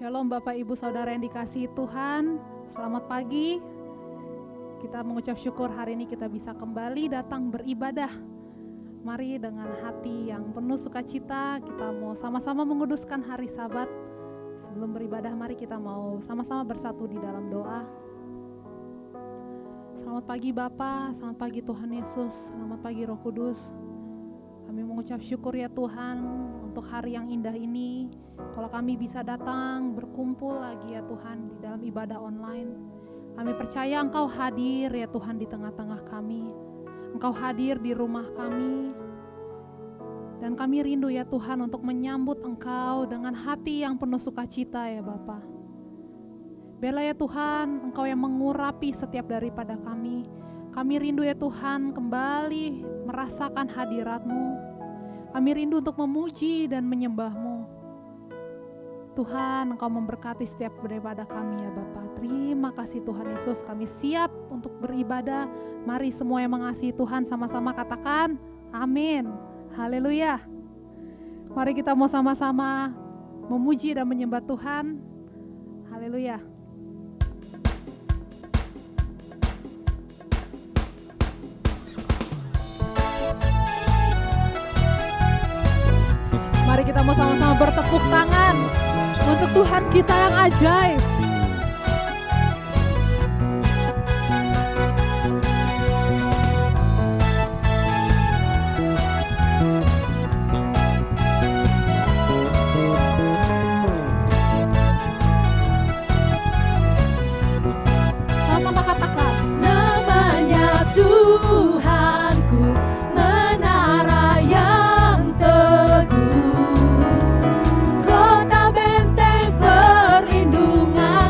Shalom Bapak Ibu Saudara yang dikasihi Tuhan. Selamat pagi. Kita mengucap syukur hari ini kita bisa kembali datang beribadah. Mari dengan hati yang penuh sukacita kita mau sama-sama menguduskan hari Sabat. Sebelum beribadah mari kita mau sama-sama bersatu di dalam doa. Selamat pagi Bapa, selamat pagi Tuhan Yesus, selamat pagi Roh Kudus. Kami mengucap syukur ya Tuhan untuk hari yang indah ini. Kalau kami bisa datang berkumpul lagi ya Tuhan di dalam ibadah online. Kami percaya Engkau hadir ya Tuhan di tengah-tengah kami. Engkau hadir di rumah kami. Dan kami rindu ya Tuhan untuk menyambut Engkau dengan hati yang penuh sukacita ya Bapa. Biarlah ya Tuhan Engkau yang mengurapi setiap daripada kami. Kami rindu ya Tuhan kembali merasakan hadirat-Mu. Kami rindu untuk memuji dan menyembah-Mu. Tuhan, Engkau memberkati setiap daripada kami ya Bapa. Terima kasih Tuhan Yesus, kami siap untuk beribadah. Mari semua yang mengasihi Tuhan sama-sama katakan amin. Haleluya. Mari kita mau sama-sama memuji dan menyembah Tuhan. Haleluya. Mari kita mau sama-sama bertepuk tangan untuk Tuhan kita yang ajaib. Sama-sama katakan, namanya Tuhanku, menara yang teguh, kota benteng perlindungan.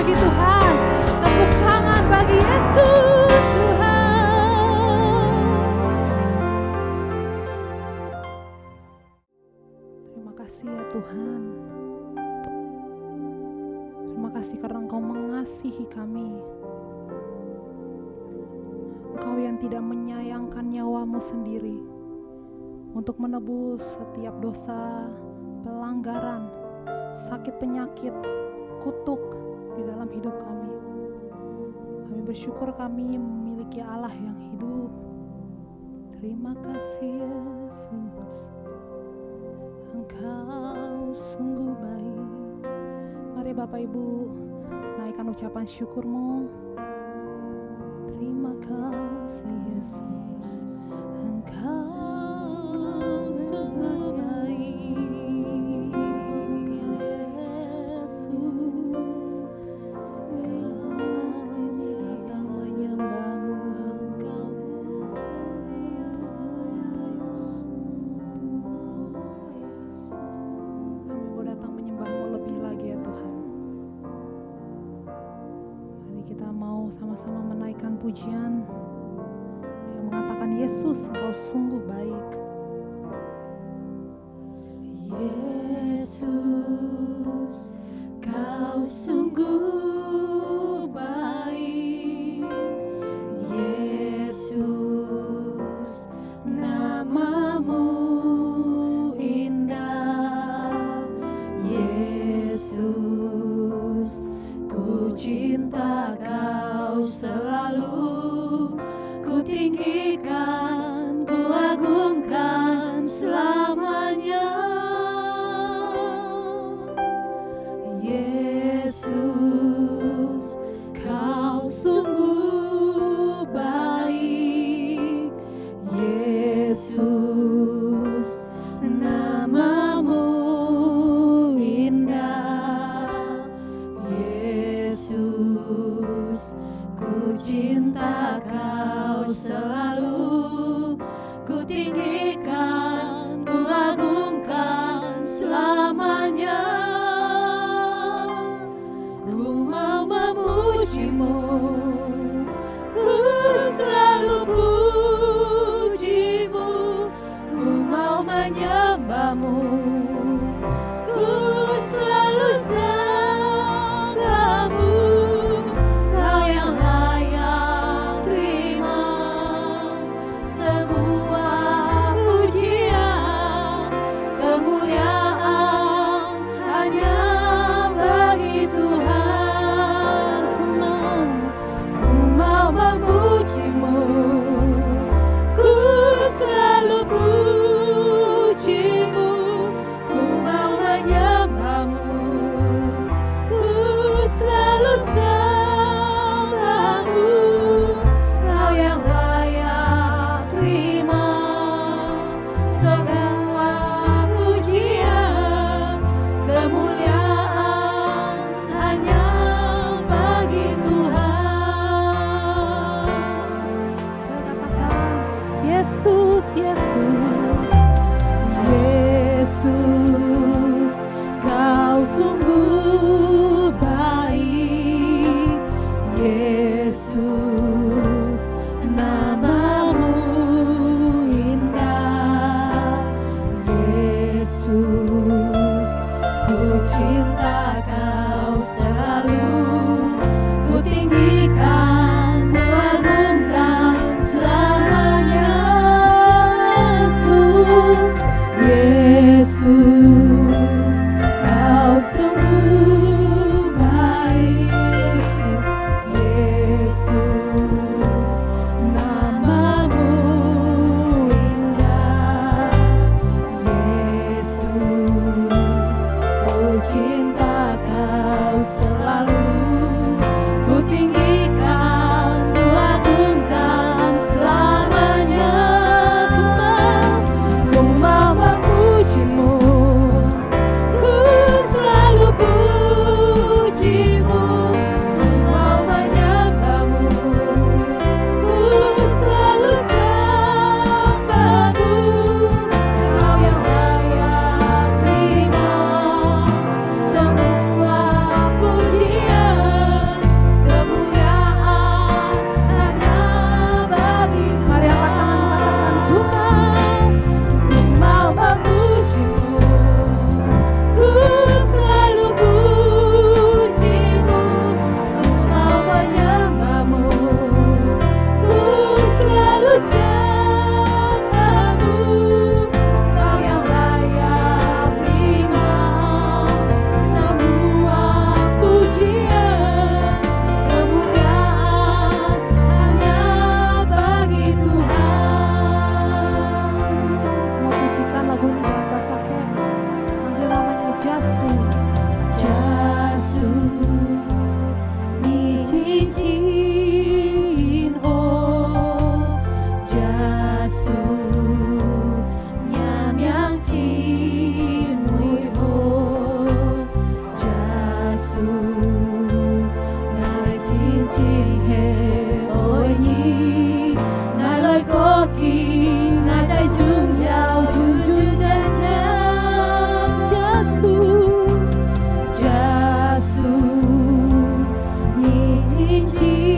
bagi Tuhan. Tepuk tangan bagi Yesus Tuhan. Terima kasih ya Tuhan. Terima kasih karena Engkau mengasihi kami. Engkau yang tidak menyayangkan nyawamu sendiri untuk menebus setiap dosa, pelanggaran, sakit penyakit, kutuk di dalam hidup kami. Kami bersyukur kami memiliki Allah yang hidup. Terima kasih Yesus, Engkau sungguh baik. Mari Bapak Ibu naikkan ucapan syukurmu. Terima kasih Yesus, Engkau sungguh baik. Yesus, kami datang menyembahmu. Engkau kami mau datang menyembahmu lebih lagi ya Tuhan. Mari kita mau sama-sama menaikkan pujian yang mengatakan Yesus, Engkau sungguh baik. Yesus, Kau sungguh baik. Yesus, namamu indah. Yesus, ku cinta Kau selalu, ku tinggikan, ku agungkan selamanya. Yesus, Kau sungguh baik. Yesus, namamu indah. Yesus, ku cinta Kau selalu, ku tinggikan, ku agungkan selamanya. Ku mau memujimu, ku selalu pujimu. Ku mau menyembahmu, ku selalu sembahmu. Kau yang layak terima semua pujian, kemuliaan hanya bagi Tuhan. Ku mau memujimu, ku selalu pujimu. Ku mau menyembahmu, ku selalu sembahmu. Kau yang layak terima semua pujian, kemuliaan hanya bagi Tuhan. Saya katakan Yesus, Yesus, Yesus, Kau sungguh baik. Yesus, namamu indah. Yesus, ku cinta Kau selalu, ku tinggikan, ku agungkan selamanya. Yesus, Yesus, Kau sungguh chín hồ cha su nhà miang chín mùi hồ cha su ngài chín chín hè ôi nhi ngài lôi có kỳ ngài đại chúng giàu chung chung chân chân cha su nhi chín chín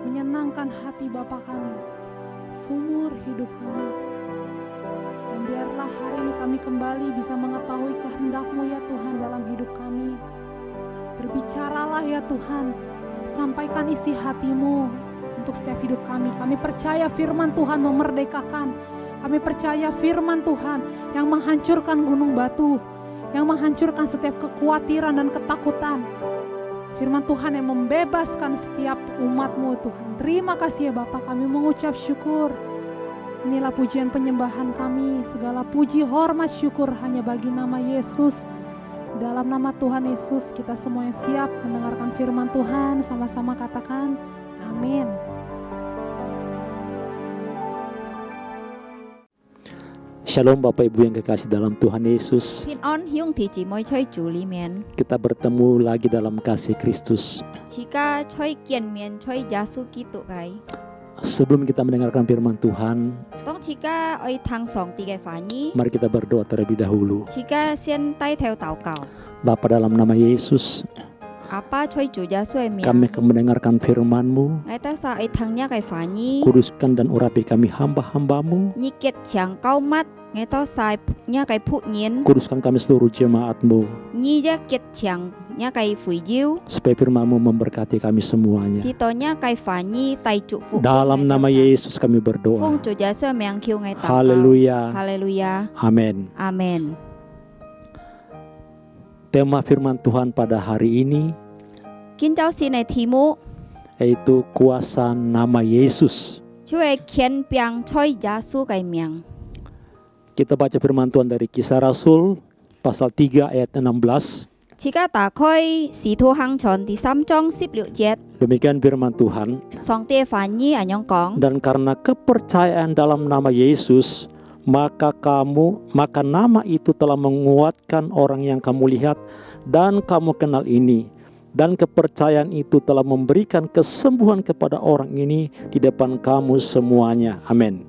menyenangkan hati Bapa kami seumur hidup kami. Dan biarlah hari ini kami kembali bisa mengetahui kehendak-Mu ya Tuhan dalam hidup kami. Berbicaralah ya Tuhan, sampaikan isi hati-Mu untuk setiap hidup kami. Kami percaya firman Tuhan memerdekakan. Kami percaya firman Tuhan yang menghancurkan gunung batu, yang menghancurkan setiap kekhawatiran dan ketakutan. Firman Tuhan yang membebaskan setiap umat-Mu Tuhan. Terima kasih ya Bapak, kami mengucap syukur. Inilah pujian penyembahan kami, segala puji, hormat, syukur hanya bagi nama Yesus. Dalam nama Tuhan Yesus kita semua yang siap mendengarkan firman Tuhan, sama-sama katakan amin. Shalom Bapak Ibu yang kekasih dalam Tuhan Yesus. Kita bertemu lagi dalam kasih Kristus. Sebelum kita mendengarkan firman Tuhan, mari kita berdoa terlebih dahulu. Bapa, dalam nama Yesus, kami akan mendengarkan firman-Mu. Kuduskan dan urapi kami hamba-hamba-Mu. Kuduskan kami seluruh jemaat-Mu, supaya firman-Mu memberkati kami semuanya. Dalam nama Yesus kami berdoa. Haleluya. Amin. Tema firman Tuhan pada hari ini yaitu kuasa nama Yesus. Kita baca firman Tuhan dari Kisah Rasul pasal 3 ayat 16. Demikian firman Tuhan. Dan karena kepercayaan dalam nama Yesus, maka nama itu telah menguatkan orang yang kamu lihat dan kamu kenal ini. Dan kepercayaan itu telah memberikan kesembuhan kepada orang ini di depan kamu semuanya. Amin.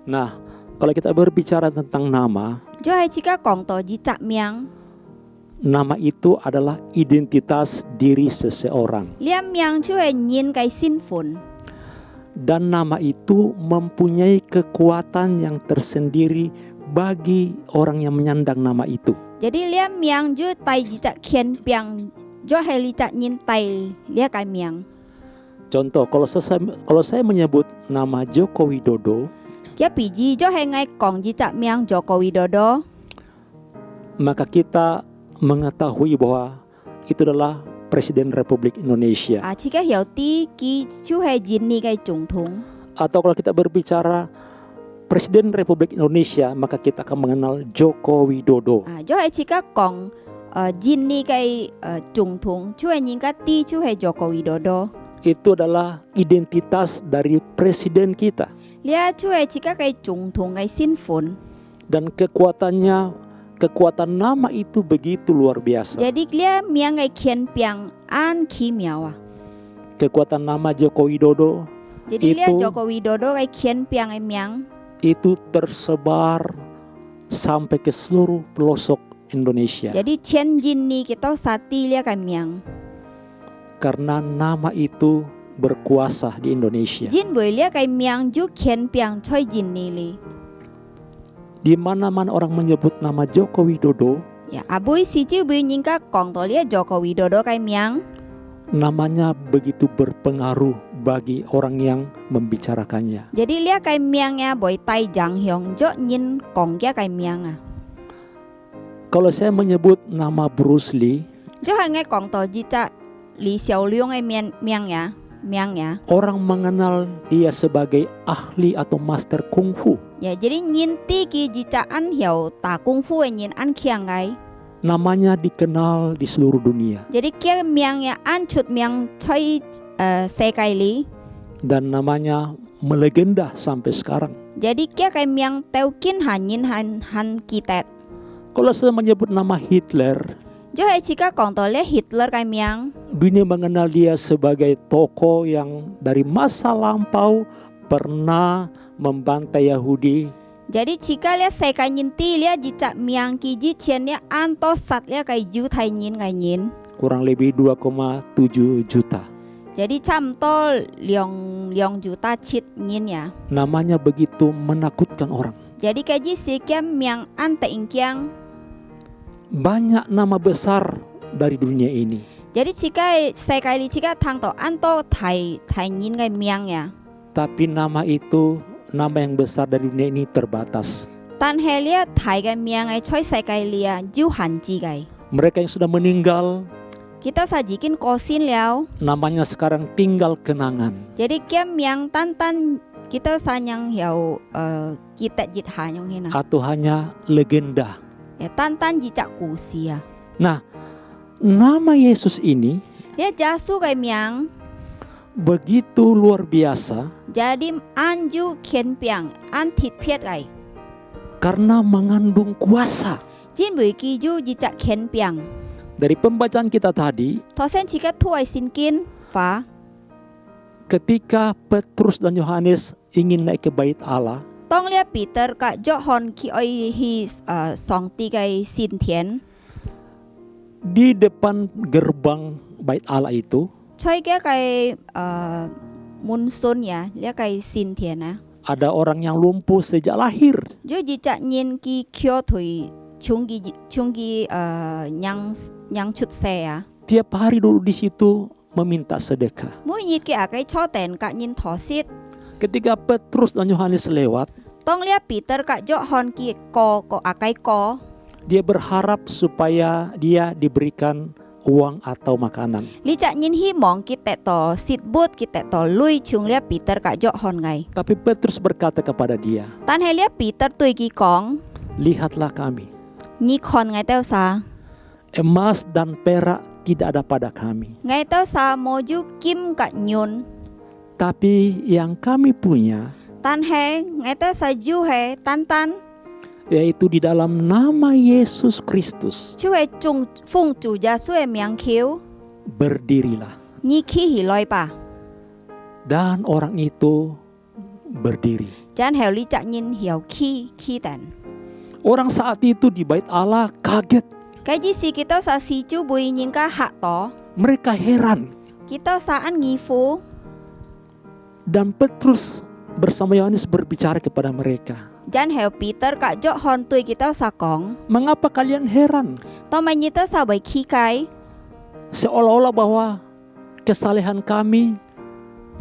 Nah, kalau kita berbicara tentang nama, nama itu adalah identitas diri seseorang. Dan nama itu mempunyai kekuatan yang tersendiri bagi orang yang menyandang nama itu. Contoh, kalau saya menyebut nama Joko Widodo, maka kita mengetahui bahwa itu adalah Presiden Republik Indonesia. Atau kalau kita berbicara Presiden Republik Indonesia, maka kita akan mengenal Joko Widodo. Itu adalah identitas dari presiden kita. Dan kekuatan nama itu begitu luar biasa. Kekuatan nama Joko Widodo itu tersebar sampai ke seluruh pelosok Indonesia. Karena nama itu berkuasa di Indonesia. Di mana-mana orang menyebut nama Joko Widodo, namanya begitu berpengaruh bagi orang yang membicarakannya. Kalau saya menyebut nama Bruce Lee, orang mengenal dia sebagai ahli atau master kungfu. Namanya dikenal di seluruh dunia. Dan namanya melegenda sampai sekarang. Kalau saya menyebut nama Hitler, dunia mengenal dia sebagai tokoh yang dari masa lampau pernah membantai Yahudi. Jadi jika lia sai kai nyin ti lia jicak miang ki ji chen lia anto sat lia kai ju thai nyin kai nyin. Kurang lebih 2,7 juta. Jadi cham to liong juta chit nyin ya. Namanya begitu menakutkan orang. Jadi kai ji si kiam miang an te ing kiang. Banyak nama besar dari dunia ini. Jadi jika sai kai li jika thang to anto thai nyin kai miang ya. Tapi nama itu, nama yang besar dari dunia ini terbatas. Tan he lia thai kai miang ai choi sai kai lia ju han ji kai. Mereka yang sudah meninggal, Kita sajikin kosin liao. namanya sekarang tinggal kenangan. Jadi kiam miang tan kita sanyang hiao kita jit hanyong hina. Atau hanya legenda. Ya tan jicak kusi ya. Nah, nama Yesus ini Dia jasu kai miang. begitu luar biasa Jadi anju kien piang an tit piet kai. karena mengandung kuasa. Jin bui ki ju jicak kien piang. Dari pembacaan kita tadi, Tosen jika tuai sinkin fa. ketika Petrus dan Yohanes ingin naik ke bait Allah, Tong lia Peter ka John ki oi hi song ti kai sin tien. di depan gerbang bait Allah itu Choi kia kai mun sun ya, lia kai sin tien na. ada orang yang lumpuh sejak lahir. Ju jicak nyin ki kyo thui chunggi nyang chut se ya. Tiap hari dulu di situ meminta sedekah. Mu nyit ki akai cho ten ka nyin thosit. Ketika Petrus dan Yohanes lewat, Tong lia Peter ka John ki ko akai ko. dia berharap supaya dia diberikan uang atau makanan. Li cak nyin hi mong ki te to sit but ki te to lui chung lia Peter ka John ngai. Tapi Petrus berkata kepada dia, Tan he lia Peter tui ki kong. lihatlah kami, Nyi kon ngai teo sa. emas dan perak tidak ada pada kami, Ngai teo sa moju kim ka nyun. tapi yang kami punya, Tan he ngai teo sa ju he tan yaitu di dalam nama Yesus Kristus, chu he chung fung chu ja su he miang kiu. berdirilah. Nyi ki hi loi pa. Dan orang itu berdiri. Jan he li cak nyin hiao ki tan. Orang saat itu di bait Allah kaget. Kai ji si kita sa si chu bui nyin ka hak to. Mereka heran. Kita saan ngifu. Dan Petrus bersama Yohanes berbicara kepada mereka. Jan he Peter ka John tui kita sa kong. Mengapa kalian heran? To mai nyita sa bai ki kai. Seolah-olah bahwa kesalehan kami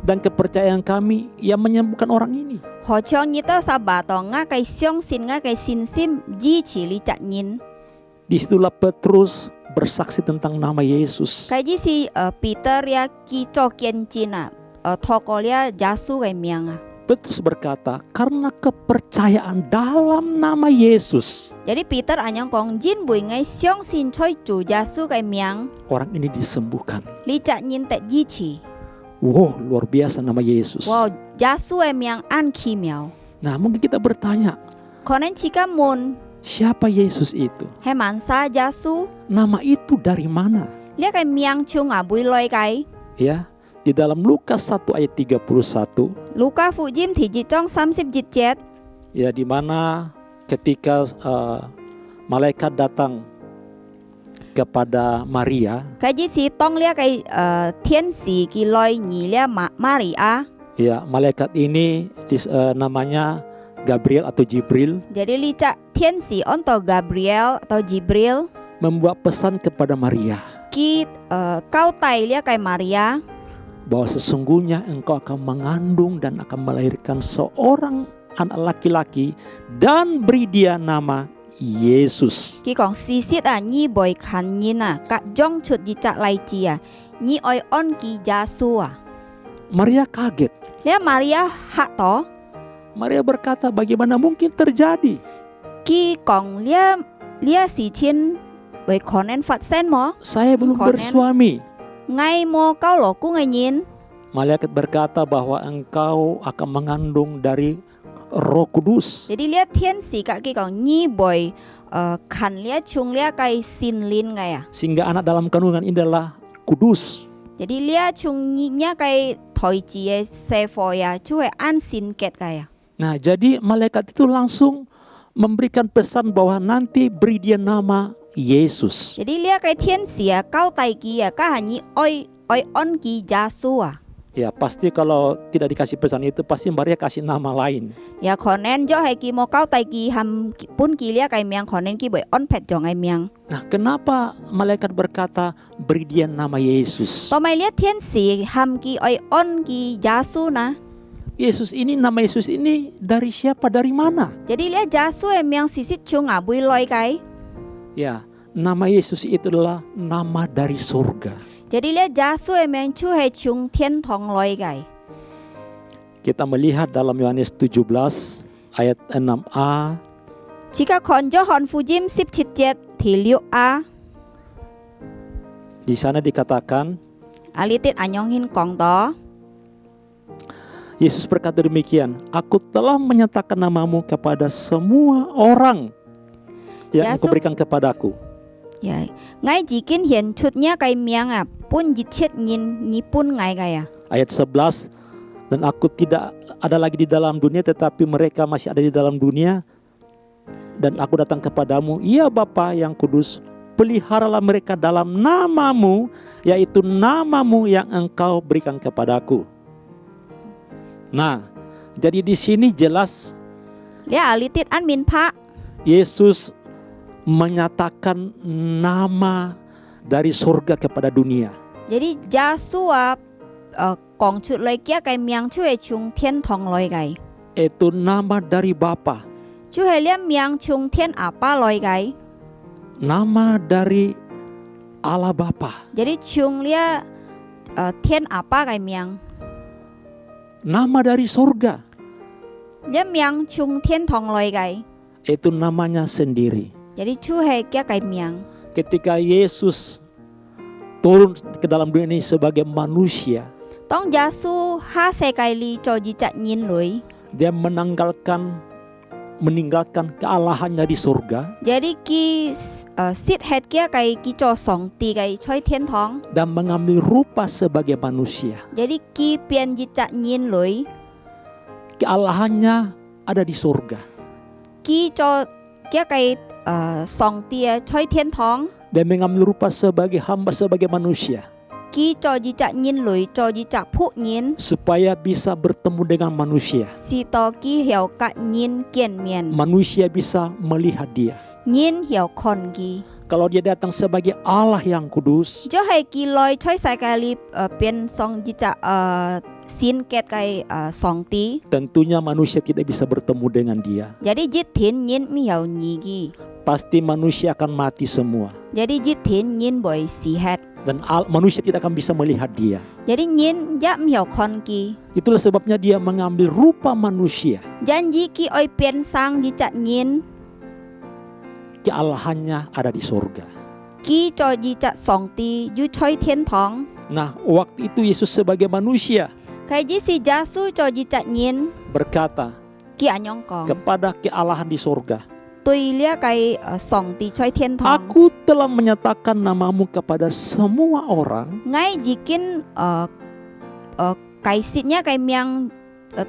dan kepercayaan kami yang menyembuhkan orang ini. Ho chong nyita sa ba to nga kai siong sin nga kai sin sim ji chi li cak nyin. Disitulah Petrus bersaksi tentang nama Yesus. Kai ji si Peter ya ki cho kien cina. Thoko lia jasu kai miang. Petrus berkata, karena kepercayaan dalam nama Yesus, Jadi Peter anyong kong jin bui ngai siong sin choi chu jasu kai miang. orang ini disembuhkan. Li cak nyin te ji chi. Wow, luar biasa nama Yesus. Wow, jasu e miang an ki miao. Nah, mungkin kita bertanya, Konen chika mun siapa Yesus itu? he mansa jasu. Nama itu dari mana? Lia kai miang chung bui loi kai. Ya, di dalam Lukas 1 ayat 31, Luka fu jim thi ji chong 30 jit jet. ya, di mana ketika malaikat datang kepada Maria, Kai ji si tong lia kai tien si ki loi nyi lia Maria. ya, malaikat ini namanya Gabriel atau Jibril, Jadi li cak tien si onto Gabriel atau Jibril membuat pesan kepada Maria ki kau tai lia kai Maria. bahwa sesungguhnya engkau akan mengandung dan akan melahirkan seorang anak laki-laki dan beri dia nama Yesus. Ki kong sisit nyi boy kan nyin ka jong chut ji cak lai ji nyi oi on ki jasu Maria kaget. Lia Maria hak to. Maria berkata, bagaimana mungkin terjadi? Ki kong lia si chin boy konen fat sen mo. Saya belum Konen. bersuami. Ngai mo kau lo ku ngai nyin. Malaikat berkata bahwa engkau akan mengandung dari Roh Kudus. Jadi lia tien si ka ki kong nyi boy kan lia chung lia kai sin lin ngai Sehingga anak dalam kandungan ini adalah kudus. Jadi lia chung nyi nya kai thoi ji e se fo ya chu e an sin ket kai Nah, jadi malaikat itu langsung memberikan pesan bahwa nanti beri dia nama Yesus. Jadi lia cái thiên sứ cao tay kia ka hanyi oi on ki Yesu Ya pasti kalau tidak dikasih pesan itu pasti Maria kasih nama lain. Ya khonen jo hai ki mo cao tay ki ham pun ki lia kai miang khonen ki boy on pet jong ai miang. Nah, kenapa malaikat berkata beri dia nama Yesus? To mai lia thiên sứ ham ki oi on ki Yesu na. Yesus ini, nama Yesus ini dari siapa, dari mana? Jadi lia Yesu miang sisit chung bui loi kai. Ya, nama Yesus itu adalah nama dari surga. Jadi lia Yesu miang chu hai chung thiên thong loi kai. Kita melihat dalam Yohanes 17 ayat 6a. Jika kon jo hon fujim 17 thì liệu a. Di sana dikatakan, Alitit anyonghin kong to. Yesus berkata demikian, aku telah menyatakan namamu kepada semua orang yang Yesus- Engkau berikan kepadaku. Ya, ngay jikin hiền chut nya kai miang pun jichet nyin ni pun ngai kai Ayat 11, dan aku tidak ada lagi di dalam dunia tetapi mereka masih ada di dalam dunia, dan aku datang kepadamu, ya Bapa yang kudus, peliharalah mereka dalam namamu, yaitu namamu yang Engkau berikan kepadaku. Nah, jadi di sini jelas Lia alitit an min pa. Yesus menyatakan nama dari surga kepada dunia. Jadi Yesu kong chut loi kia kai miang chu e chung thiên thong loi kai. Itu nama dari Bapa, Chu he lia miang chung thiên apa loi kai. nama dari Allah Bapa, Jadi chung lia thiên apa kai miang. nama dari surga. Lia miang chung thiên thong loi kai. Itu namanya sendiri. Jadi chu he kia kai miang. Ketika Yesus turun ke dalam dunia ini sebagai manusia, Tong Yesu ha se kai li cho ji chat nyin lui. dia meninggalkan kealahannya di surga Jadi ki sit het kia kai ki cho song ti kai choi thiên thong. dan mengambil rupa sebagai manusia. Jadi ki pian ji chat nyin lui. Kealahannya ada di surga Ki cho kia kai song ti choi thiên thong. dan mengambil rupa sebagai hamba, sebagai manusia, Ki cho ji chat nyin lui cho ji chat phu nyin. supaya bisa bertemu dengan manusia. Si to ki hiao ka nyin kien mien. Manusia bisa melihat dia. Nyin hiao kon ki. Kalau dia datang sebagai Allah yang kudus, Jo hai ki loi choi sai kai li pian song ji chat sin ket kai song ti. tentunya manusia tidak bisa bertemu dengan dia. Jadi jit thin nyin mi hiao nyi gi. Pasti manusia akan mati semua. Jadi jit thin nyin boy si het. Dan manusia tidak akan bisa melihat dia. Jadi nyin ya mi hiao kon ki. Itulah sebabnya dia mengambil rupa manusia. Janji ki oi pian sang ji chat nyin. Kealahannya ada di surga. Ki cho ji chat song ti yu choi thiên thong. Nah, waktu itu Yesus sebagai manusia Kai ji si Yesu cho ji chat nyin. berkata Ki anyong kong. kepada kealahan di surga, Tui lia kai song ti choi thiên thong. aku telah menyatakan namamu kepada semua orang Ngay jikin kai sitnya kai miang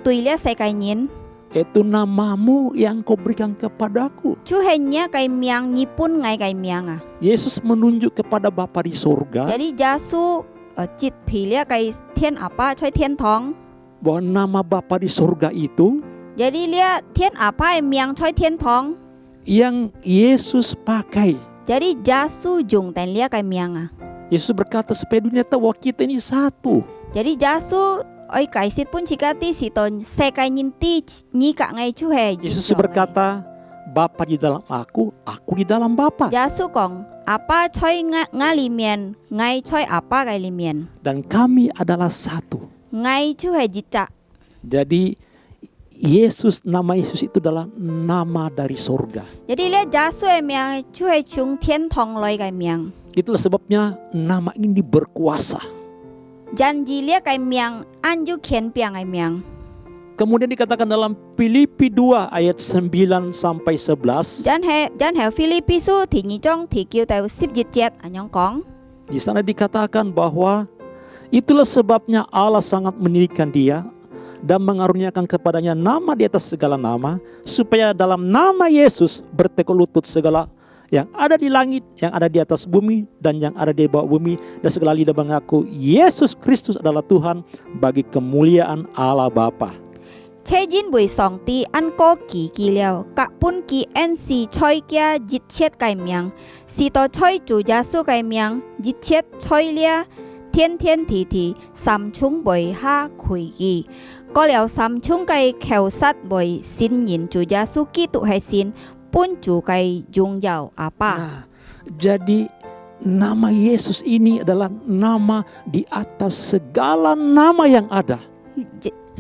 tui lia sai kai nyin. itu namamu yang kau berikan kepadaku. Chu henya kai miang nyipun ngai kai miang Yesus menunjuk kepada Bapa di surga Jadi Yesu chit pi lia kai thiên apa choi thiên thong. bahwa nama Bapa di surga itu Jadi lia thiên apa miang choi thiên thong. yang Yesus pakai. Jadi Yesu jung ten lia kai miang Yesus berkata supaya dunia tahu bahwa kita ini satu. Jadi Yesu oi kai sit pun cikati si ton se kai nyin ti nyi ka ngai chu he. Yesus berkata, Bapa di dalam aku di dalam Bapa. Yesu kong apa choi nga li mien, ngai choi apa kai li mien. Dan kami adalah satu. Ngai chu he jica. Jadi Yesus, nama Yesus itu adalah nama dari surga. Jadi lia Yesu miang chu he chung thiên thong loi kai miang. Itulah sebabnya nama ini berkuasa. Janji lia kai miang anju kien piang kai miang. Kemudian dikatakan dalam Filipi 2 ayat 9 sampai 11. Jan he Filipi su thì nhị trong thì kêu tao sip jit jet anyong kong. Di sana dikatakan bahwa itulah sebabnya Allah sangat meninggikan dia dan mengaruniakan kepadanya nama di atas segala nama, supaya dalam nama Yesus bertekuk lutut segala yang ada di langit, yang ada di atas bumi, dan yang ada di bawah bumi, dan segala lidah mengaku Yesus Kristus adalah Tuhan bagi kemuliaan Allah Bapa. 且因为上帝按個記記了，各本記恩是吹嘅一切嘅名，是到吹主耶穌嘅名，一切吹了，天天地地，三重為下開義。過了三重嘅求實為信任主耶穌基督係先，本主嘅榮耀阿爸。 Nah, jadi nama Yesus ini adalah nama di atas segala nama yang ada.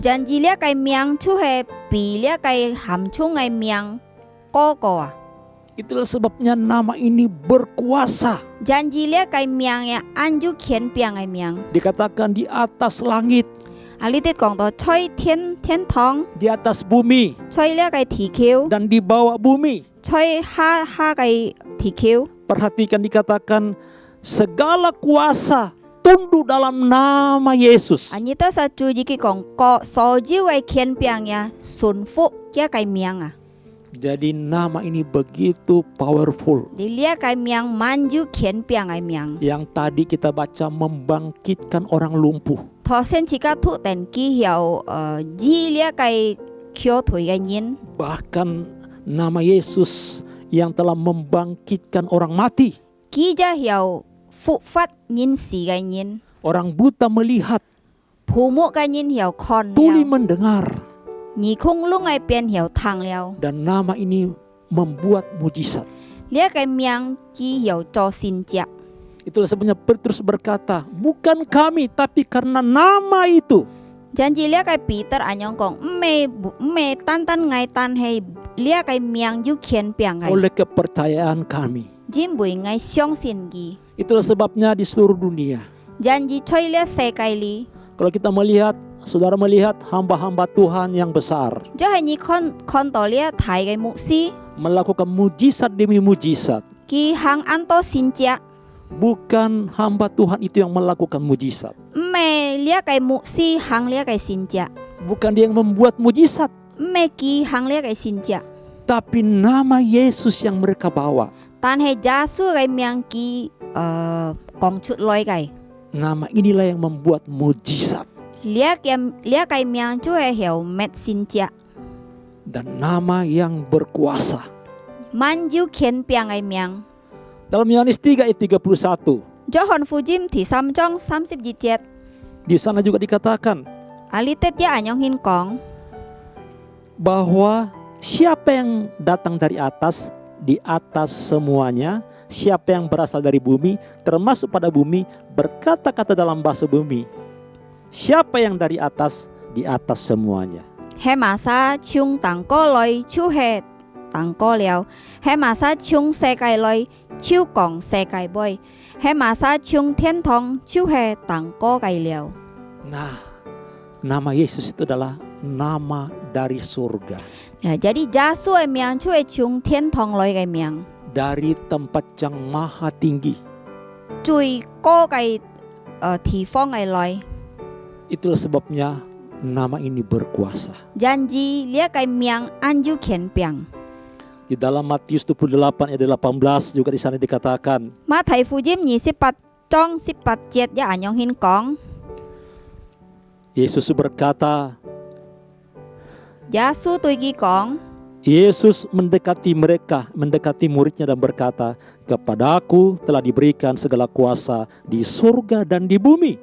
Janji lia cái miang chú he bị lia cái hàm chú ngày miang có à. Itulah sebabnya nama ini berkuasa. Janji lia cái miang ya anju kian piang ngày miang. Dikatakan di atas langit, Alitit kong to choi thiên thiên thong, di atas bumi, choi lia cái thị kiêu, dan di bawah bumi. choi ha cái thị kiêu. Perhatikan dikatakan segala kuasa tunduk dalam nama Yesus. Anh ta sa chú gì cái kong có so jiu cái kian piang ya sun phụ kia cái miang à. Jadi nama ini begitu powerful. Di lia cái miang manju kian piang cái miang. Yang tadi kita baca membangkitkan orang lumpuh. Thọ sen chỉ cả thu tên ký hiệu ji lia cái kyo thủy cái nhìn. Bahkan nama Yesus yang telah membangkitkan orang mati. Ký gia hiệu phụ phát nhìn si cái nhìn. Orang buta melihat, Phụ mộ cái nhìn hiệu con tuli liao. mendengar. Nhị khung lúc ngay biến hiệu thang liao. Dan nama ini membuat mujizat. Lia cái miang ký hiệu cho xin chạc. Itulah sebabnya Petrus berkata, bukan kami tapi karena nama itu. Janji lia cái Peter anyong kong me tan ngay tan hay lia cái miang yu kian piang ngay. Oleh kepercayaan kami. Jim bui ngay xiong xin gi. Itulah sebabnya di seluruh dunia, Janji choi lia se kai li. kalau kita melihat, saudara melihat hamba-hamba Tuhan yang besar Jo hay nhị con to lia thai cái mục si. melakukan mujizat demi mujizat. Ki hang anto xin chạc. Bukan hamba Tuhan itu yang melakukan mujizat. Me lia cái mục si hang lia cái xin chạc. Bukan dia yang membuat mujizat, Me ki hang lia cái xin chạc. tapi nama Yesus yang mereka bawa. Tan hay gia su cái miang ki kong chut loi cái. Nama inilah yang membuat mujizat. Lia cái miang chú hay hiểu met xin chạc. Dan nama yang berkuasa. Man yu kian piang cái miang. Dalam Yohanes 3 ayat 31, Jo hon fu jim thì sam trong 30 di sana juga dikatakan alitet ya anyong hin kong. bahwa siapa yang datang dari atas, di atas semuanya, siapa yang berasal dari bumi, termasuk pada bumi, berkata-kata dalam bahasa bumi. Siapa yang dari atas, di atas semuanya. He masa chung tang ko loi chu he tang ko liao. He masa chung se kai loi chu kong se kai boy. He masa chung thiên thong chu he tang ko kai liao. Nah, nama Yesus itu adalah nama dari surga, Ya, jadi jasu e miang chu e chung thiên thong loi kai miang. dari tempat yang maha tinggi. Chui ko kai thi phong kai loi. Itulah sebabnya nama ini berkuasa. Janji lia kai miang anju kian piang. Di dalam Matius 28 ayat 18 juga di sana dikatakan, Ma thai fu jim 28 trong 18 ya anyong hin kong. Yesus berkata, Jasu tui gi kong. Yesus mendekati mereka, mendekati muridnya dan berkata, kepadaku telah diberikan segala kuasa di surga dan di bumi.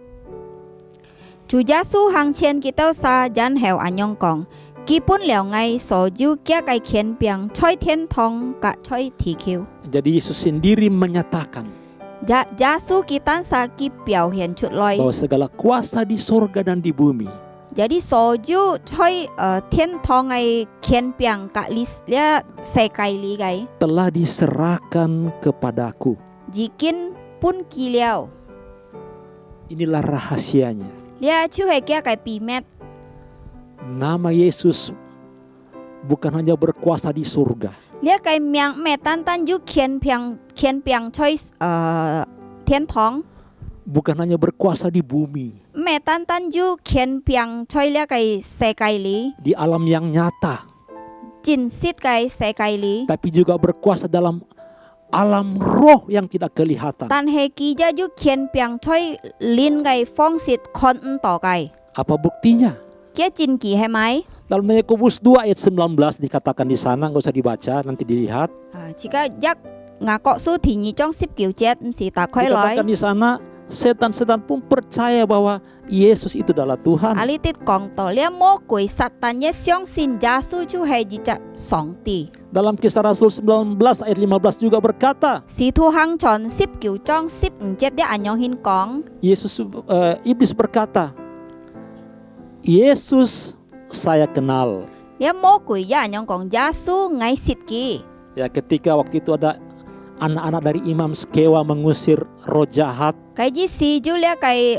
Chủ gia su hàng chen kita sa jan heo anyong kong. Kipun liao ngay so ju kia kai kian piang choi thiên thong ka choi thi kiu. Jadi Yesus sendiri menyatakan Gia su kita sa ki piao hian chut loi. bahwa segala kuasa di surga dan di bumi Jadi so ju choi thiên thong ngay kian piang ka lis lia se kai li gai. telah diserahkan kepadaku. Jikin pun ki liao. Inilah rahasianya. Lia chu he kia kai pi met. Nama Yesus bukan hanya berkuasa di surga, Lia kai miang me tan tan ju kian piang choi thiên thong. bukan hanya berkuasa di bumi, 唔係單單要權柄在呢個世界裏， di alam yang nyata, 真實嘅世界裏， tapi juga berkuasa dalam alam roh yang tidak kelihatan. 但係佢就要權柄在靈嘅方式看唔到嘅， Apa buktinya? 嘅真奇係咪？ Dalam Yakobus 2 ayat 19 dikatakan di sana, nggak usah dibaca, nanti dilihat. 而家一雅各書第2章19節，唔是打開來。 Dikatakan di sana, setan-setan pun percaya bahwa Yesus itu adalah Tuhan. 啊！呢啲講到咧，魔鬼撒旦一相信耶穌就係一隻上帝。 Dalam Kisah Rasul 19 ayat 15 juga berkata, 使徒行傳19章15節啲人樣先講， Iblis berkata, Yesus saya kenal. 咧魔鬼一人樣講耶穌愛識佢。 Ya, ketika waktu itu ada anak-anak dari Imam Skewa mengusir roh jahat, 佢啲事就咧佢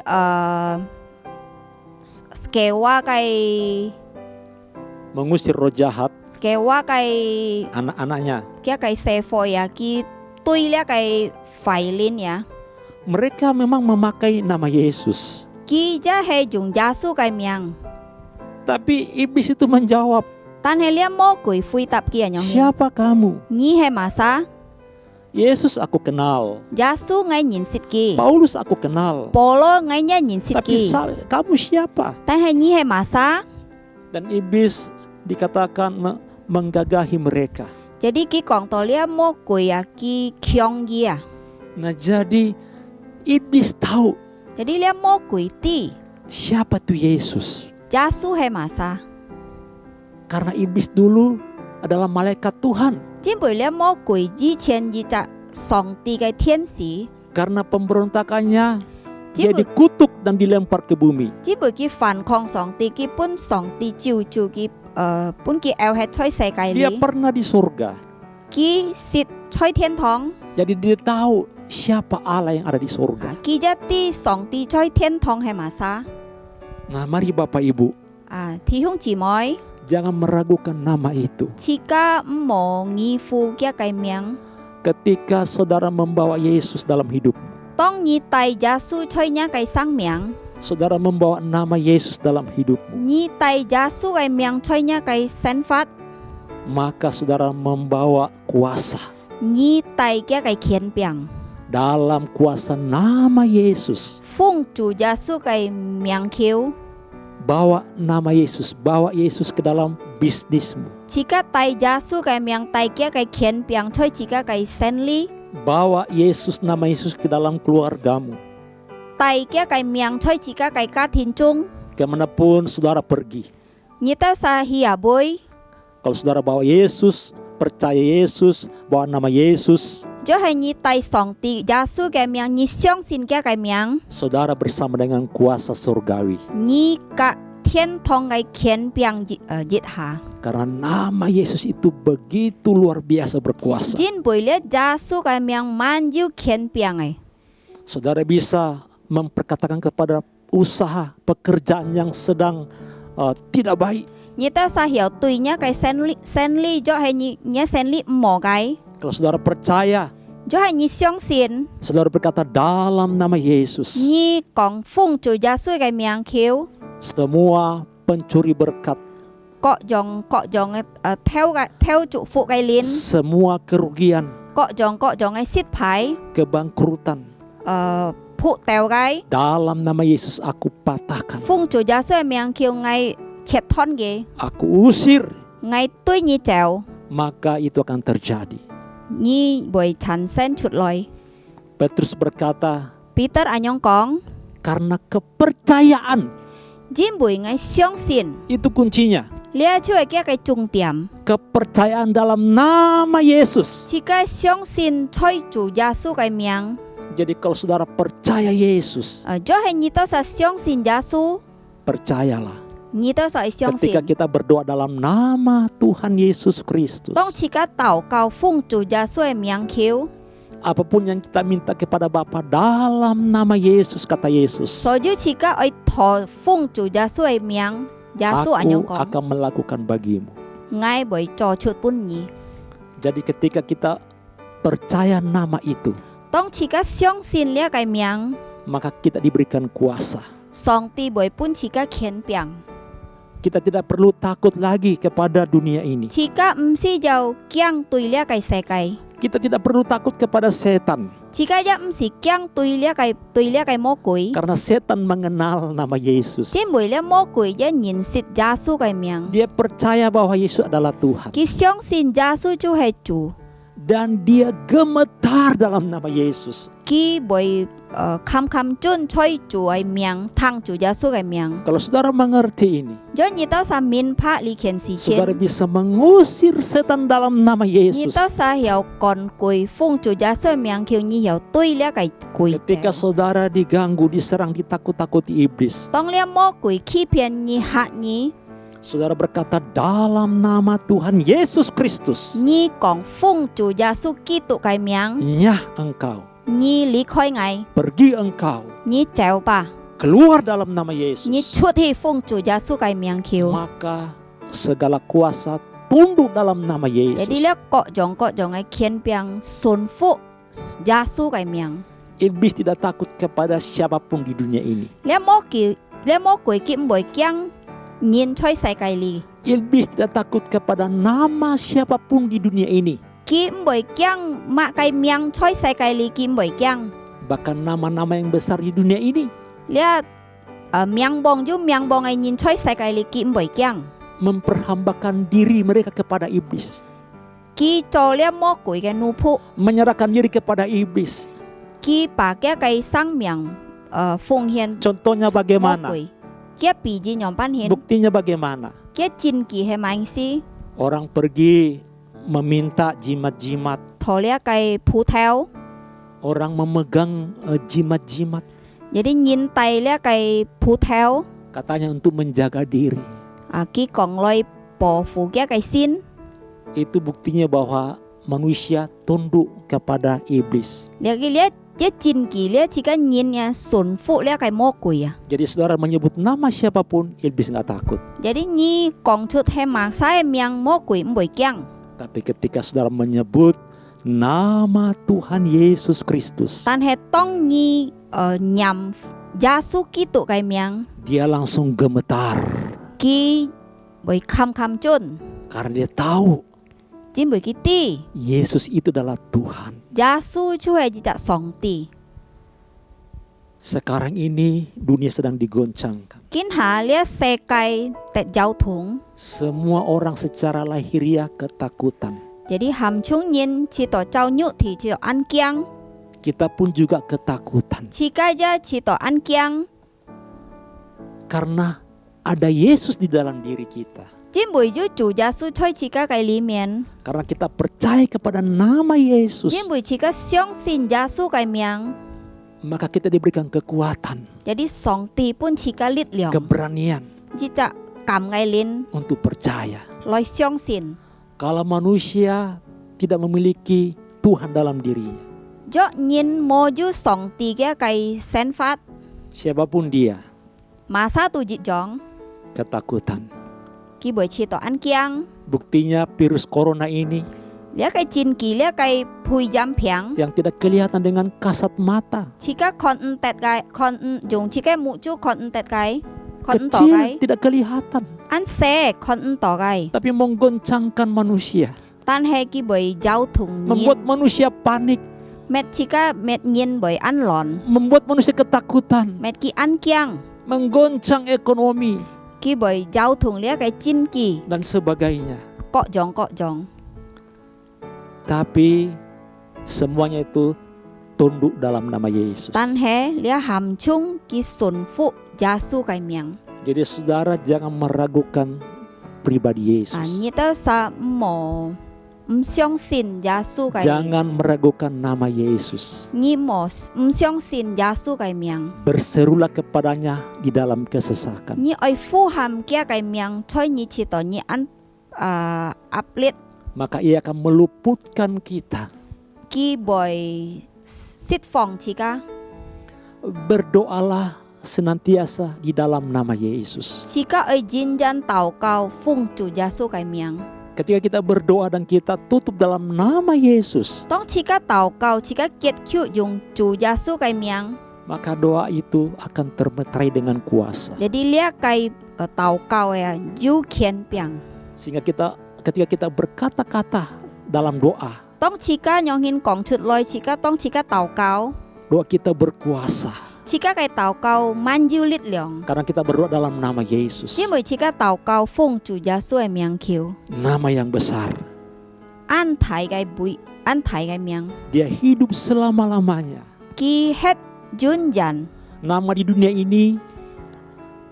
skewa佢 mengusir roh jahat skewa佢 anak-anaknya. 佢師傅呀，佢對咧佢懷念呀， Mereka memang memakai nama Yesus. 佢就係用耶穌嘅名， Tapi iblis itu menjawab, 但係咧魔鬼回答佢人樣先， siapa kamu? 你係嘛啥？ Yesus aku kenal, 耶穌愛認識佢。 Paulus aku kenal. 保羅愛認識 Tapi 佢， kamu siapa? 但係你係嘛啥？ Dan iblis dikatakan menggagahi mereka. Jadi 佢講到呢魔鬼啊，佢強佢啊， Nah, jadi iblis tahu jadi 呢魔鬼知 siapa tuh Yesus. 耶穌係嘛啥？ Karena iblis dulu adalah malaikat Tuhan. 因為呢魔鬼以前一隻上帝嘅天使， Karena pemberontakannya, dia Jibu- dikutuk dan dilempar ke bumi. 只會佢反抗上帝，佢本上帝照住佢本佢咬喺在世界 Dia 裏， pernah di surga. 佢是在天堂， Jadi dia tahu siapa Allah yang ada di surga. 佢一啲上帝在天堂係嘛啥？ Nah, mari Bapak Ibu, 弟兄姊妹， jangan meragukan nama itu. 自家唔好疑附嘅嘅名。 Ketika saudara membawa Yesus dalam hidup, 當你帶耶穌在你嘅生命， saudara membawa nama Yesus dalam hidupmu, 你帶耶穌嘅名在你嘅生活， maka saudara membawa kuasa. 你帶嘅權柄， Dalam kuasa nama Yesus, 奉主耶穌嘅名求， bawa nama Yesus, bawa Yesus ke dalam bisnismu, 自家帶耶穌嘅名，帶嘅權柄在自家嘅生理， bawa Yesus, nama Yesus ke dalam keluargamu. 帶嘅名在自家嘅家庭中， Kemanapun saudara pergi, 你到撒希亞杯， kalau saudara bawa Yesus, percaya Yesus, bawa nama Yesus, 就係你帶上帝耶穌嘅名，你相信嘅名， saudara bersama dengan kuasa surgawi. 你嘅天堂嘅權柄熱下。 Karena nama Yesus itu begitu luar biasa berkuasa. 因為咧，耶穌嘅名滿有權柄嘅， Saudara bisa memperkatakan kepada usaha pekerjaan yang sedang tidak baik. 你得撒曉對你嘅生理就係你生理唔好嘅， Kalau saudara percaya, 就係你相信， saudara berkata dalam nama Yesus, 你講奉主耶穌嘅名求， semua pencuri berkat, 各種嘅偷祝福嘅鏈， semua kerugian, 各種嘅失敗， kebangkrutan, 撲掉嘅， dalam nama Yesus aku patahkan, 奉主耶穌嘅名求我切斷嘅， aku usir, 我對你走， maka itu akan terjadi. 你會產生出來。 Petrus berkata, Peter anh樣講， karena kepercayaan, 因為我相信。 itu kuncinya. 呢一出係嘅重點， Kepercayaan dalam nama Yesus. 自己相信在主耶穌嘅名， Jadi kalau saudara percaya Yesus, 就係你都係相信耶穌， percayalah. 你都係相信 Ketika。kita berdoa dalam nama Tuhan Yesus Kristus, 當自己禱告奉主耶穌嘅名求， apapun yang kita minta kepada Bapa dalam nama Yesus, kata Yesus, 所以自己愛禱奉主耶穌嘅名，耶穌anh aku講， akan melakukan bagimu. 我會做出本意。 Jadi ketika kita percaya nama itu, 當自己相信呢個名， maka kita diberikan kuasa. 上帝會本自家權柄， Kita tidak perlu takut lagi kepada dunia ini. 自家唔是就驚對呢個世界， Kita tidak perlu takut kepada setan, 自家一唔是驚對呢個魔鬼， karena setan mengenal nama Yesus. 因為呢魔鬼一認識耶穌嘅名， Dia percaya bahwa Yesus adalah Tuhan, 佢相信耶穌就係主， dan dia gemetar dalam nama Yesus. 佢會冚准吹主嘅名，聽住耶穌嘅名。 Kalau saudara mengerti ini, 若你到上面拍呢件事情， saudara bisa mengusir setan dalam nama 你 Yesus. 到上有趕鬼奉住耶穌嘅名，叫你有對呢個鬼 Ketika 者。 saudara diganggu, diserang, ditakut-takuti iblis, 當呢魔鬼欺騙你嚇你， saudara berkata dalam nama Tuhan Yesus Kristus, 你講奉住耶穌基督嘅名， nyah engkau, 你離開我， pergi engkau, 你走吧， keluar dalam nama 你 Yesus. 出去奉住耶穌嘅名求。 Maka segala kuasa tunduk dalam nama jadi Yesus. 咧各種嘅權柄順服耶穌嘅名。 Iblis tidak takut kepada siapapun di dunia ini. 呢魔鬼佢唔會驚人在世界裏， Iblis tidak takut kepada nama siapapun di dunia ini. 佢唔會驚乜嘅名在世界裏，佢唔會驚。 Bahkan nama-nama yang besar di dunia ini 呢名望嘅人在世界裏，佢唔會驚。 memperhambakan diri mereka kepada iblis, 佢做呢魔鬼嘅奴僕， menyerahkan diri kepada iblis. 佢把嘅生命奉獻 Contohnya 魔 bagaimana? 鬼，佢被人用品獻， Buktinya bagaimana? 佢戰技係萬事， Orang pergi meminta jimat-jimat, 陀呢個葡萄， orang memegang jimat-jimat, 有啲人帶呢個葡萄， katanya untuk menjaga diri. 佢講來保護嘅心。 Itu buktinya bahwa manusia tunduk kepada iblis. 呢啲戰技呢，似個人呀順服呢個魔鬼啊。 Jadi saudara menyebut nama siapapun, iblis nggak takut. jadi你講出係馬賽名，魔鬼唔會驚。 Tapi ketika saudara menyebut nama Tuhan Yesus Kristus, 但係當你念耶穌基督嘅名， dia langsung gemetar 佢會冚准， karena dia tahu 只會佢知 Yesus itu adalah Tuhan. 耶穌就係一隻上帝。 Sekarang ini dunia sedang digoncangkan. 今下呢世界的交通， Semua orang secara lahiriah ketakutan. jadi 含chung人知道走肉體知道安驚， Kita pun juga ketakutan 世界者知道安驚， karena ada Yesus di dalam diri kita. 只會咗主耶穌在自家嘅裡面， Karena kita percaya kepada nama Yesus, 因為自家相信耶穌嘅名， maka kita diberikan kekuatan, jadi 上帝本自家力量， keberanian 一隻感嘅靈 untuk percaya. 來相信。 Kalau manusia tidak memiliki Tuhan dalam dirinya, 若人冇咗上帝嘅嘅想法， siapapun dia, 馬沙都一種， ketakutan. 佢會知道安驚。 Buktinya virus corona ini 呢個戰技呢個配染片， yang tidak kelihatan dengan kasat mata, 自家看唔得嘅，看唔用自己目珠看唔得嘅，看唔到 kecil 嘅， tidak kelihatan, 安細看唔到嘅， tapi menggoncangkan manusia, 但係佢會交通 membuat 人， manusia panik, 滅自家滅人會安亂， membuat manusia ketakutan, 滅佢安驚， menggoncang ekonomi 佢會交通呢個戰技， dan sebagainya. 各種。 Tapi semuanya itu tunduk dalam nama Yesus. 但係呢含chung佢順服耶穌嘅名， Jadi saudara jangan meragukan pribadi 啊， Yesus. 你都實唔相信耶穌嘅， Jangan meragukan nama Yesus. 你唔相信耶穌嘅名。 Berserulah kepadanya di dalam kesesakan. 你愛呼喊佢嘅名，所以你知道你壓力， Maka ia akan meluputkan kita. 佢會釋放自家， Berdoalah senantiasa di dalam nama Yesus. 自家愛認真禱告，奉主耶穌嘅名。 Ketika kita berdoa dan kita tutup dalam nama Yesus, 當自家禱告，自家結束用主耶穌嘅名， maka doa itu akan termeterai dengan kuasa. Jadi lia kai tau kau ya ju kian piang. Sehingga ketika kita berkata-kata dalam doa, 當自家用獻講出來，自家當自家禱告， doa kita berkuasa 自家嘅禱告滿有力量， karena kita berdoa dalam nama Yesus, 因為自家禱告奉主耶穌嘅名求， nama yang besar. 按提嘅背，按提嘅名， Dia hidup selama-lamanya. 佢係尊人， Nama di dunia ini,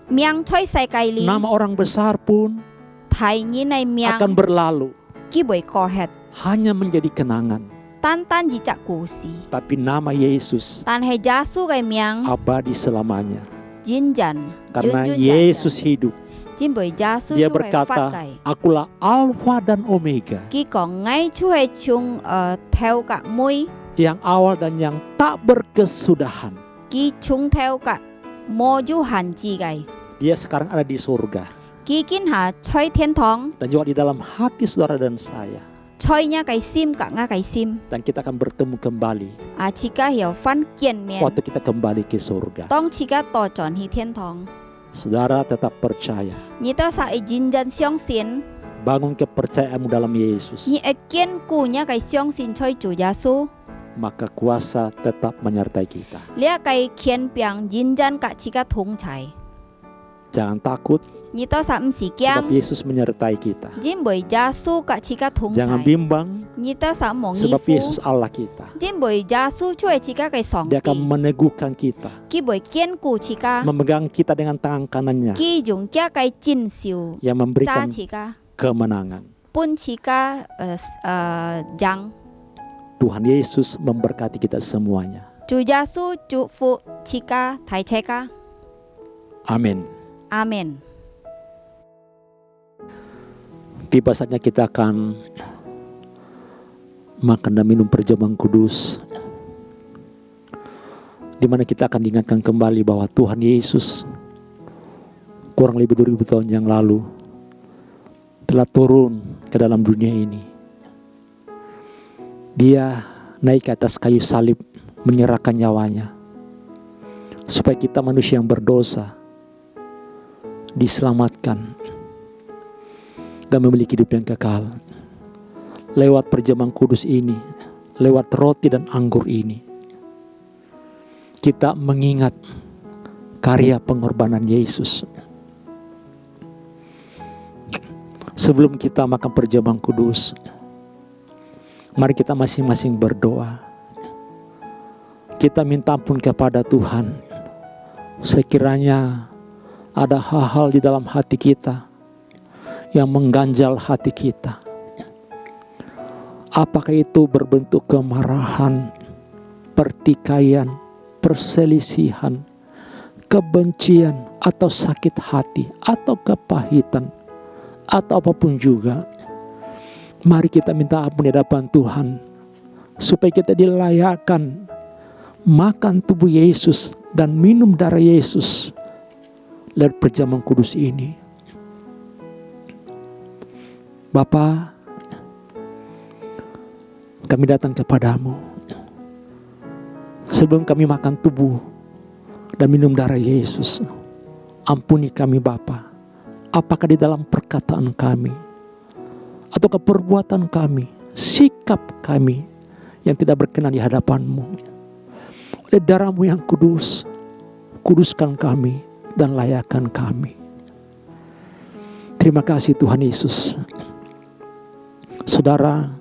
名在世界裏， nama orang besar pun 提你嘅名， akan berlalu, 佢會過hết， hanya menjadi kenangan. 單單一隻故事， Tapi nama Yesus 但係耶穌嘅名， abadi selamanya. 尊人， Karena 尊人， Yesus hidup, 因為耶穌 Dia 就係發 berkata, 嘅。 Akulah Alfa dan Omega, 佢講ngay chú係從theo cả môi, yang awal dan yang tak berkesudahan. 佢從theo cả冇有限制嘅， Dia sekarang ada di surga 佢今下在天堂， dan juga di dalam hati saudara dan saya. 在你嘅心夾我嘅心， Dan kita akan bertemu kembali 自家有翻見面， waktu kita kembali ke surga. 當自家到轉去天堂， Saudara tetap percaya, 你都係認真相信， bangun kepercayaanmu dalam Yesus, 你係堅固你嘅相信在主耶穌， maka kuasa tetap menyertai kita. 你嘅權柄認真กับ自家同在， Jangan takut, 你都係唔是 sebab 驚， Yesus menyertai kita. 因為耶穌กับ自家同在， Jangan bimbang, 你都係冇依 sebab 附。 Yesus Allah kita. 因為耶穌就係自家嘅上帝， Dia akan meneguhkan kita, 佢會堅固自家， memegang kita dengan tangan kanannya 佢用家嘅真手 yang 揸 memberikan 自家， kemenangan. 搬自家掌。 Tuhan Yesus memberkati kita semuanya. 主耶穌祝福自家提車家， Amin. 阿門。 Tiba saatnya kita akan makan dan minum perjamuan kudus, di mana kita akan diingatkan kembali bahwa Tuhan Yesus kurang lebih 2000 tahun yang lalu telah turun ke dalam dunia ini. Dia naik ke atas kayu salib, menyerahkan nyawanya supaya kita manusia yang berdosa diselamatkan dan memiliki hidup yang kekal. Lewat perjamuan kudus ini, lewat roti dan anggur ini, kita mengingat karya pengorbanan Yesus. Sebelum kita makan perjamuan kudus, mari kita masing-masing berdoa. Kita minta ampun kepada Tuhan. Sekiranya ada hal-hal di dalam hati kita yang mengganjal hati kita. Apakah itu berbentuk kemarahan, pertikaian, perselisihan, kebencian, atau sakit hati, atau kepahitan, atau apapun juga. Mari kita minta ampun di hadapan Tuhan, supaya kita dilayakkan makan tubuh Yesus dan minum darah Yesus lewat perjamuan kudus ini. Bapa, kami datang kepadamu. Sebelum kami makan tubuh dan minum darah Yesus, ampuni kami Bapa. Apakah di dalam perkataan kami, atau perbuatan kami, sikap kami yang tidak berkenan di hadapan-Mu. Oleh darah-Mu yang kudus, kuduskan kami dan layakkan kami. Terima kasih Tuhan Yesus. Saudara,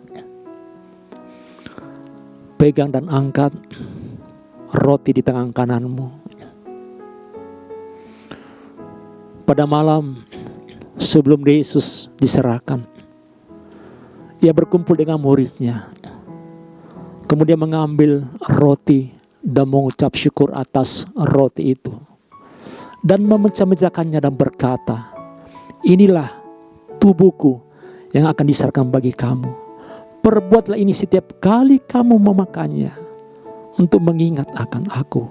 pegang dan angkat roti di tangan kananmu. Pada malam sebelum Yesus diserahkan, ia berkumpul dengan muridnya, kemudian mengambil roti dan mengucap syukur atas roti itu, dan memecah-mecahkannya dan berkata, "Inilah tubuhku yang akan diserahkan bagi kamu. Perbuatlah ini setiap kali kamu memakannya untuk mengingat akan aku."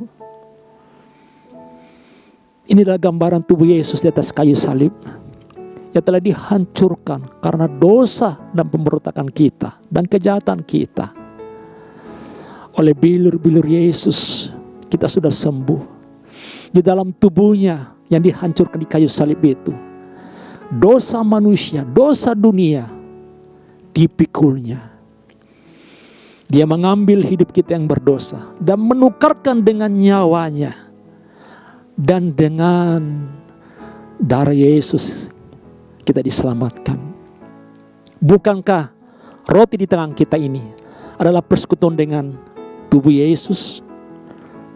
Inilah gambaran tubuh Yesus di atas kayu salib yang telah dihancurkan karena dosa dan pemberontakan kita dan kejahatan kita. Oleh bilur-bilur Yesus kita sudah sembuh. Di dalam tubuhnya yang dihancurkan di kayu salib itu, dosa manusia, dosa dunia dipikulnya. Dia mengambil hidup kita yang berdosa dan menukarkan dengan nyawanya. Dan dengan darah Yesus kita diselamatkan. Bukankah roti di tangan kita ini adalah persekutuan dengan tubuh Yesus?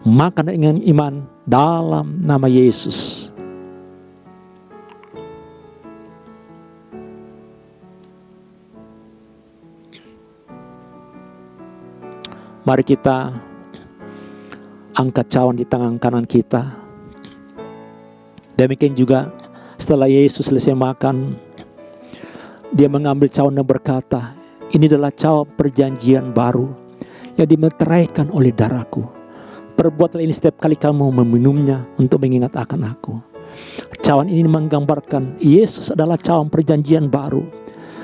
Makan dengan iman dalam nama Yesus. Mari kita angkat cawan di tangan kanan kita. Demikian juga setelah Yesus selesai makan, dia mengambil cawan dan berkata, ini adalah cawan perjanjian baru yang dimeteraikan oleh darahku. Perbuatlah ini setiap kali kamu meminumnya untuk mengingat akan aku. Cawan ini menggambarkan Yesus adalah cawan perjanjian baru,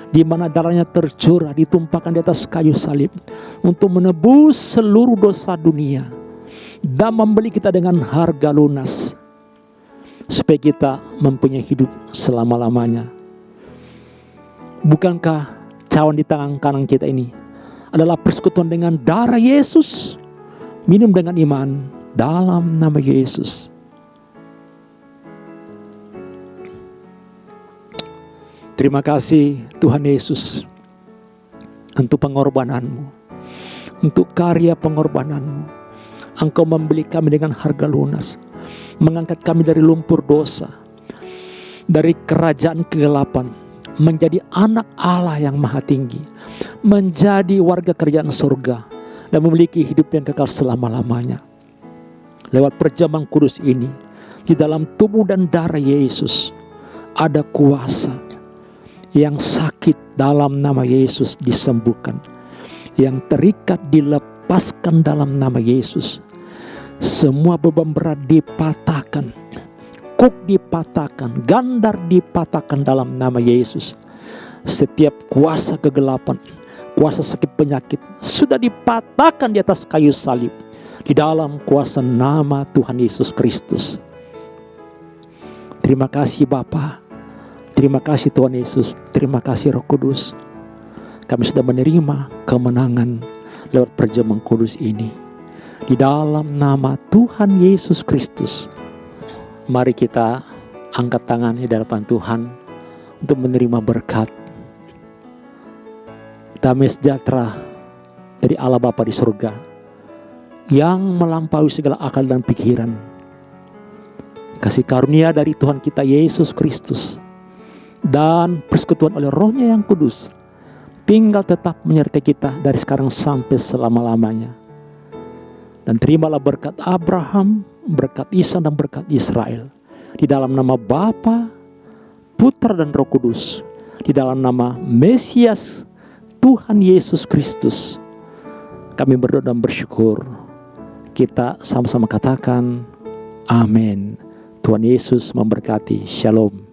di mana darahnya tercurah, ditumpahkan di atas kayu salib untuk menebus seluruh dosa dunia dan membeli kita dengan harga lunas, supaya kita mempunyai hidup selama-lamanya. Bukankah cawan di tangan kanan kita ini adalah persekutuan dengan darah Yesus? Minum dengan iman dalam nama Yesus. Terima kasih Tuhan Yesus untuk pengorbananmu, untuk karya pengorbananmu. Engkau membeli kami dengan harga lunas, mengangkat kami dari lumpur dosa, dari kerajaan kegelapan, menjadi anak Allah yang maha tinggi, menjadi warga kerajaan surga, dan memiliki hidup yang kekal selama-lamanya. Lewat perjamuan kudus ini, di dalam tubuh dan darah Yesus ada kuasa. Yang sakit dalam nama Yesus disembuhkan, yang terikat dilepaskan dalam nama Yesus. Semua beban berat dipatahkan, kuk dipatahkan, gandar dipatahkan dalam nama Yesus. Setiap kuasa kegelapan, kuasa sakit penyakit sudah dipatahkan di atas kayu salib, di dalam kuasa nama Tuhan Yesus Kristus. Terima kasih Bapa, terima kasih Tuhan Yesus, terima kasih Roh Kudus. Kami sudah menerima kemenangan lewat perjamuan kudus ini. Di dalam nama Tuhan Yesus Kristus, mari kita angkat tangan di hadapan Tuhan untuk menerima berkat. Damai sejahtera dari Allah Bapa di surga yang melampaui segala akal dan pikiran. Kasih karunia dari Tuhan kita Yesus Kristus dan persekutuan oleh Roh-Nya yang kudus tinggal tetap menyertai kita dari sekarang sampai selama-lamanya. Dan terimalah berkat Abraham, berkat Ishak dan berkat Israel. Di dalam nama Bapa, Putra dan Roh Kudus. Di dalam nama Mesias Tuhan Yesus Kristus. Kami berdoa dan bersyukur. Kita sama-sama katakan amin. Tuhan Yesus memberkati. Shalom.